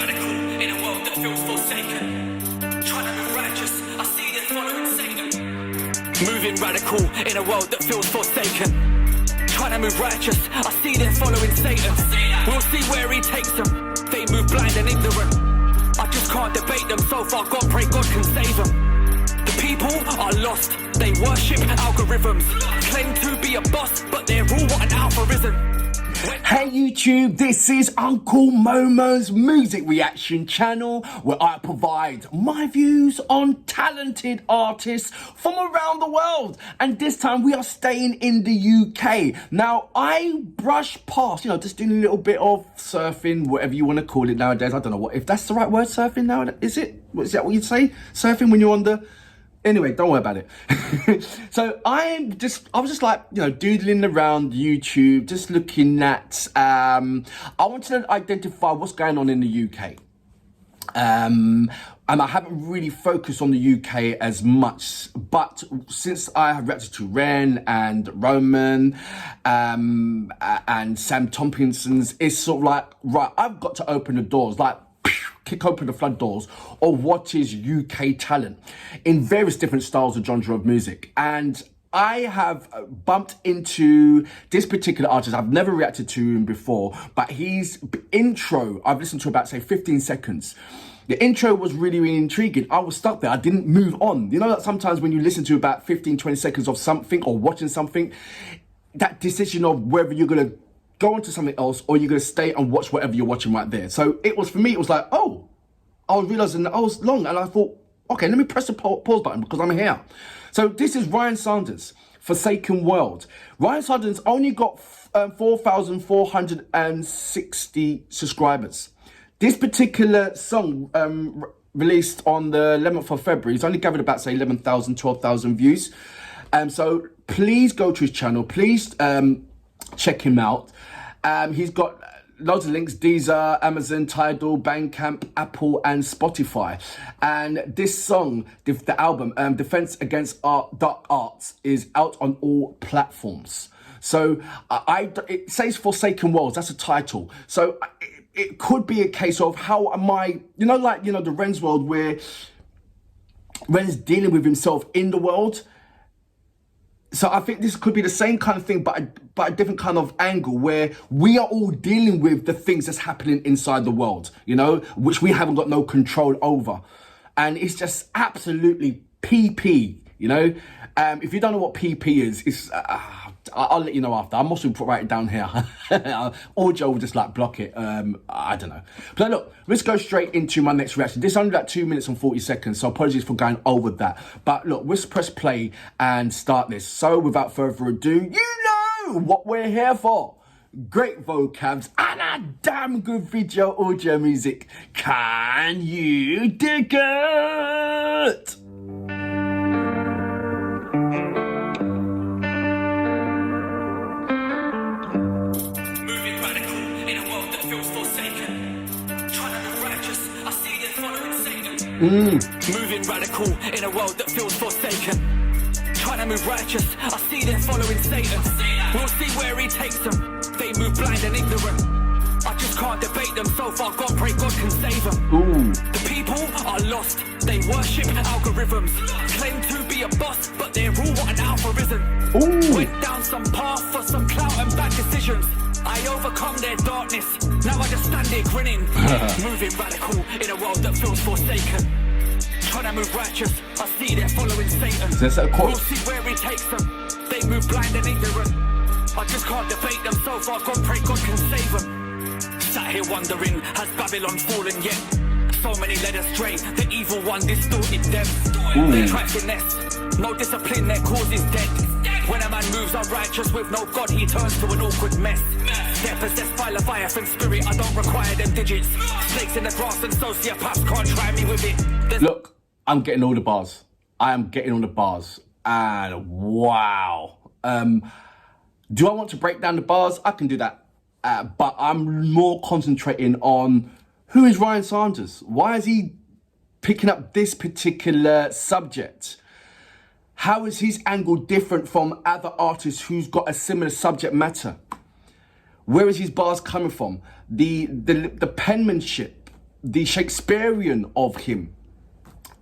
radical in a world that feels forsaken. Trying to move righteous, I see them following Satan. Moving radical in a world that feels forsaken. Trying to move righteous, I see them following Satan. We'll see where he takes them. They move blind and ignorant. I just can't debate them. So far, God pray God can save them. The people are lost. They worship algorithms. Claim to be a boss, but they're all what an algorithm. Hey YouTube, this is Uncle Momo's music reaction channel where I provide my views on talented artists from around the world, and this time we are staying in the UK. Now I brush past, just doing a little bit of surfing, whatever you want to call it nowadays. I don't know if that's the right word, surfing now, is it? Is that what you'd say? Surfing when you're on the... Anyway, don't worry about it. So I was just like, doodling around YouTube, just looking at, I wanted to identify what's going on in the UK. And I haven't really focused on the UK as much, but since I have reacted to Ren and Roman, and Sam Tomkinson's, it's sort of like, right, I've got to open the doors, like, kick open the flood doors of what is UK talent in various different styles of genre of music. And I have bumped into this particular artist. I've never reacted to him before, but his intro, I've listened to about, say, 15 seconds. The intro was really, really intriguing. I was stuck there. I didn't move on. You know that sometimes when you listen to about 15, 20 seconds of something or watching something, that decision of whether you're going to go on to something else or you're going to stay and watch whatever you're watching right there. So it was, for me, it was like, oh, I was realizing that I was long, and I thought, okay, let me press the pause button because I'm here. So this is Ryan Sanders, Foresaken World. Ryan Sanders only got 4,460 subscribers. This particular song released on the 11th of February, it's only gathered about, say, 11,000, 12,000 views. So please go to his channel. Please check him out. He's got loads of links: DEEZER, Amazon, TIDAL, BANDCAMP, Apple and Spotify. And this song, the album, Defense Against Dark Arts, is out on all platforms. So it says Foresaken Worlds, that's a title. So it could be a case of how am I, the Ren's world, where Ren's dealing with himself in the world. So I think this could be the same kind of thing, but a different kind of angle, where we are all dealing with the things that's happening inside the world, which we haven't got no control over. And it's just absolutely PP, If you don't know what PP is, it's... I'll let you know after. I'm also write it down here. Or Joe will just block it. I don't know. But look, let's go straight into my next reaction. This is only 2 minutes and 40 seconds, so apologies for going over that. But look, let's press play and start this. So without further ado, you know what we're here for. Great vocabs and a damn good video audio music. Can you dig it? Moving radical in a world that feels forsaken. Trying to move righteous, I see them following Satan. We'll see where he takes them. They move blind and ignorant. I just can't debate them. So far, God pray God can save them. The people are lost. They worship algorithms. Claim to be a boss, but they're all what an algorithm. Went down some path for some clout and bad decisions. I overcome their darkness. Now I just stand there grinning. Moving radical in a world that feels forsaken. Trying to move righteous, I see they're following Satan. We'll see where he takes them. They move blind and ignorant. I just can't debate them. So far, God pray God can save them. Sat here wondering, has Babylon fallen yet? So many led astray, the evil one distorted them. They're trying to finesse, no discipline, their cause is dead. When a man moves unrighteous with no God, he turns to an awkward mess. They're possessed by Leviathan spirit, I don't require them digits. Snakes in the grass and sociopaths can't try me with it. Look, I'm getting all the bars. I am getting all the bars. And wow. Do I want to break down the bars? I can do that. But I'm more concentrating on who is Ryan Sanders? Why is he picking up this particular subject? How is his angle different from other artists who's got a similar subject matter? Where is his bars coming from? The penmanship, the Shakespearean of him.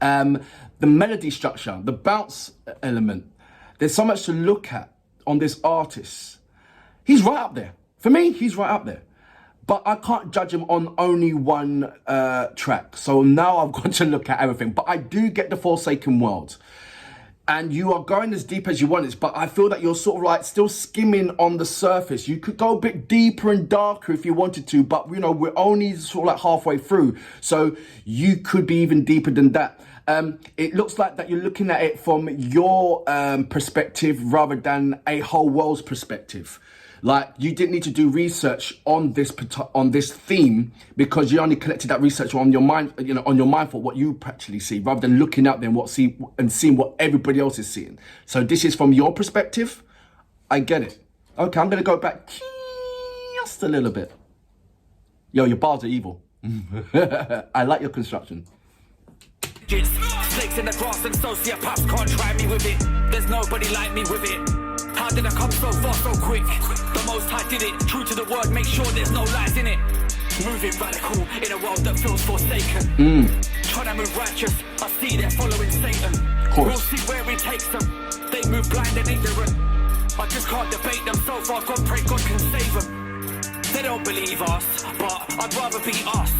The melody structure, the bounce element. There's so much to look at on this artist. He's right up there. For me, he's right up there. But I can't judge him on only one track. So now I've got to look at everything. But I do get the Foresaken world. And you are going as deep as you want it, but I feel that you're sort of like still skimming on the surface. You could go a bit deeper and darker if you wanted to, but you know, we're only sort of like halfway through. So you could be even deeper than that. It looks like that you're looking at it from your perspective rather than a whole world's perspective. Like, you didn't need to do research on this theme because you only collected that research on your mind, you know, on your mind for what you actually see, rather than looking out there and seeing what everybody else is seeing. So this is from your perspective. I get it. Okay, I'm gonna go back just a little bit. Yo, your bars are evil. I like your construction. Snakes in the grass and sociopaths can't try me with it. There's nobody like me with it. How did I come so far so quick? The Most High did it, true to the word, make sure there's no lies in it. Moving radical in a world that feels forsaken. Trying to move righteous, I see they're following Satan. We'll see where he takes them. They move blind and ignorant. I just can't debate them so far, God pray God can save them. They don't believe us, but I'd rather be us.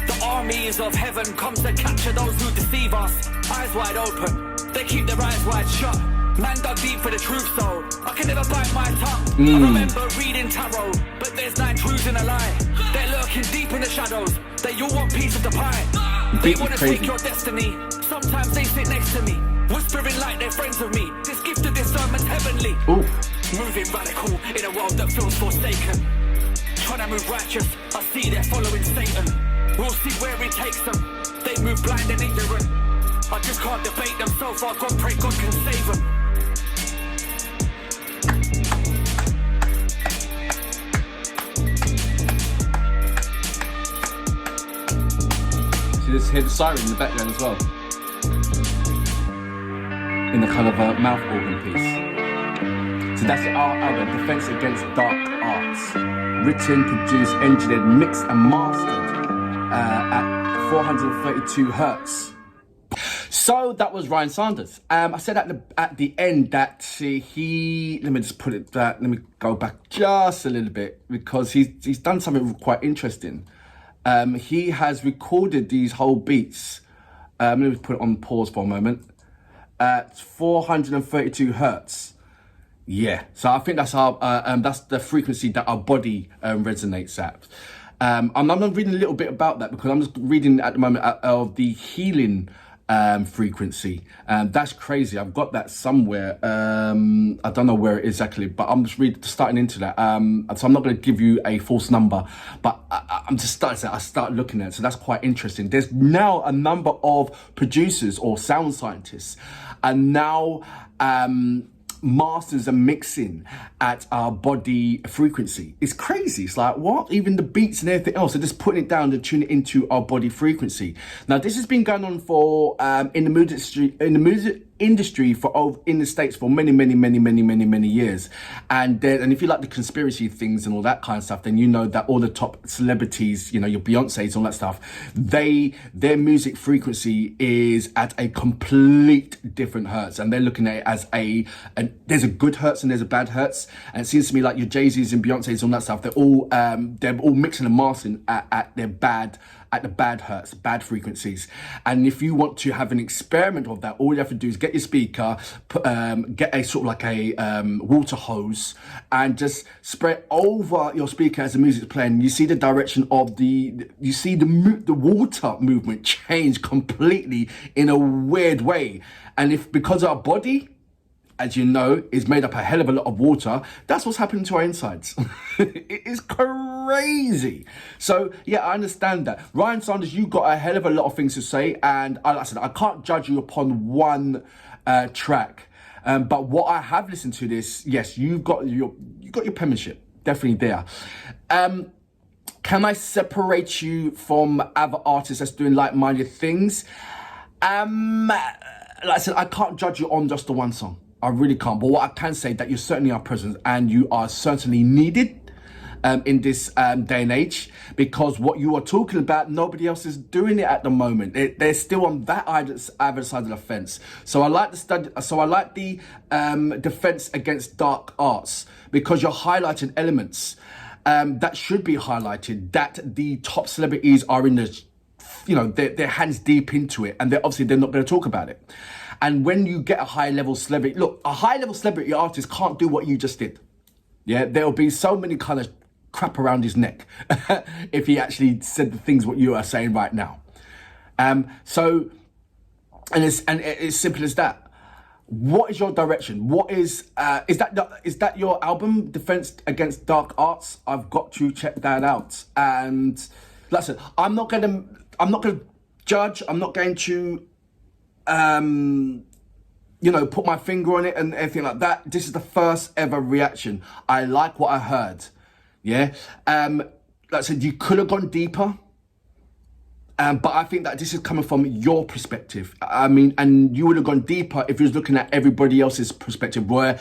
The armies of heaven comes to capture those who deceive us. Eyes wide open, they keep their eyes wide shut. Man dug deep for the truth, so I can never bite my tongue. I remember reading tarot, but there's 9 truths in a lie. They're lurking deep in the shadows. They all want piece of the pie. They want to take your destiny. Sometimes they sit next to me, whispering like they're friends with me. This gift of discernment's heavenly. Moving radical in a world that feels forsaken. Trying to move righteous, I see they're following Satan. We'll see where he takes them. They move blind and ignorant. I just can't debate them so far, God pray God can save them. So you just hear the siren in the background as well. In the kind of mouth organ piece. So that's the art album, Defense Against Dark Arts. Written, produced, engineered, mixed and mastered at 432 hertz. So that was Ryan Sanders. I said at the end that let me just put it that, let me go back just a little bit because he's done something quite interesting. He has recorded these whole beats. Let me put it on pause for a moment. At 432 hertz. Yeah, so I think that's that's the frequency that our body resonates at. I'm reading a little bit about that because I'm just reading at the moment of the healing frequency. That's crazy. I've got that somewhere. I don't know where it is exactly, but I'm just starting into that. So I'm not going to give you a false number, but I'm just I start looking at it. So that's quite interesting. There's now a number of producers or sound scientists and now masters and mixing at our body frequency. It's crazy. It's like, what? Even the beats and everything else are just putting it down to tune it into our body frequency. Now, this has been going on for in the music industry for in the States for many years. And if you like the conspiracy things and all that kind of stuff, then you know that all the top celebrities, you know, your Beyoncé's, all that stuff, their music frequency is at a complete different hertz, and they're looking at it as there's a good hertz and there's a bad hertz. And it seems to me like your Jay-Z's and Beyoncé's, all that stuff, they're all mixing and mastering at the bad hertz, bad frequencies. And if you want to have an experiment of that, all you have to do is get your speaker, get a sort of like a water hose, and just spray it over your speaker as the music's playing. You see the direction of the water movement change completely in a weird way. And because our body, as you know, is made up a hell of a lot of water, that's what's happening to our insides. It is crazy. So, yeah, I understand that. Ryan Sanders, you got a hell of a lot of things to say, and like I said, I can't judge you upon one track. But what I have listened to this, yes, you got your penmanship, definitely there. Can I separate you from other artists that's doing like-minded things? Like I said, I can't judge you on just the one song. I really can't. But what I can say that you certainly are present and you are certainly needed in this day and age, because what you are talking about, nobody else is doing it at the moment. They're still on that either side of the fence. So I like the study. So I like the defense against dark arts, because you're highlighting elements that should be highlighted, that the top celebrities are in the, they're hands deep into it, and they're not going to talk about it. And when you get a high level celebrity, look, a high level celebrity artist can't do what you just did. Yeah, there'll be so many kind of crap around his neck if he actually said the things what you are saying right now. So it's simple as that. What is your direction? What is that your album, Defense Against Dark Arts? I've got to check that out. And like I said, I'm not gonna judge. I'm not going to put my finger on it and everything like that. This is the first ever reaction. I like what I heard. Yeah. Like I said, you could have gone deeper. But I think that this is coming from your perspective. I mean, and you would have gone deeper if you was looking at everybody else's perspective, where,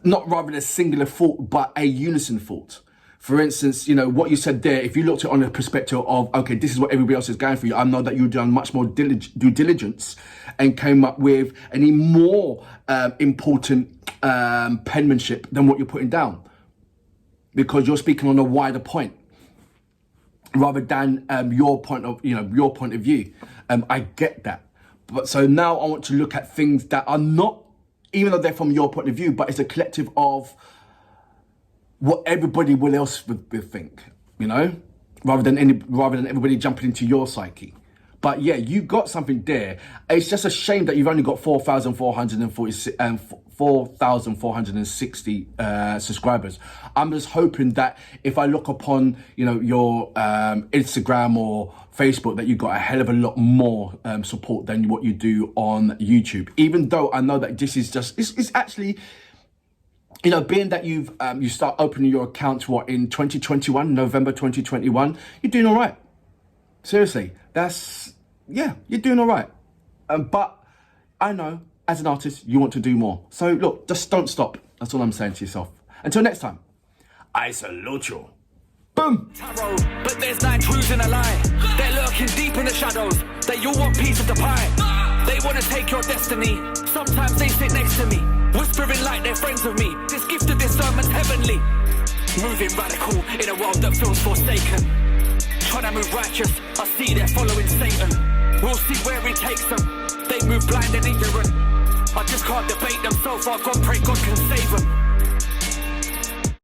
not rather a singular thought, but a unison thought. For instance, what you said there, if you looked at it on the perspective of, okay, this is what everybody else is going for you, I know that you've done much more due diligence and came up with any more important penmanship than what you're putting down, because you're speaking on a wider point, rather than your point of view. I get that. But so now I want to look at things that are not, even though they're from your point of view, but it's a collective of what everybody else would think, rather than everybody jumping into your psyche. But yeah, you got something there. It's just a shame that you've only got 4,460 subscribers. I'm just hoping that if I look upon, your Instagram or Facebook, that you got a hell of a lot more support than what you do on YouTube. Even though I know that this is just, it's actually, being that you start opening your account, in 2021, November 2021, you're doing all right. Seriously, you're doing all right. But I know, as an artist, you want to do more. So look, just don't stop. That's all I'm saying to yourself. Until next time, I salute you. Boom. Tarot, but there's 9 truths in a lie. They're lurking deep in the shadows. They all want piece of the pie. They want to take your destiny. Sometimes they sit next to me, whispering like they're friends with me. This gift of discernment's heavenly. Moving radical in a world that feels forsaken. Trying to move righteous, I see they're following Satan. We'll see where he takes them. They move blind and ignorant. I just can't debate them, so far gone, pray God can save them.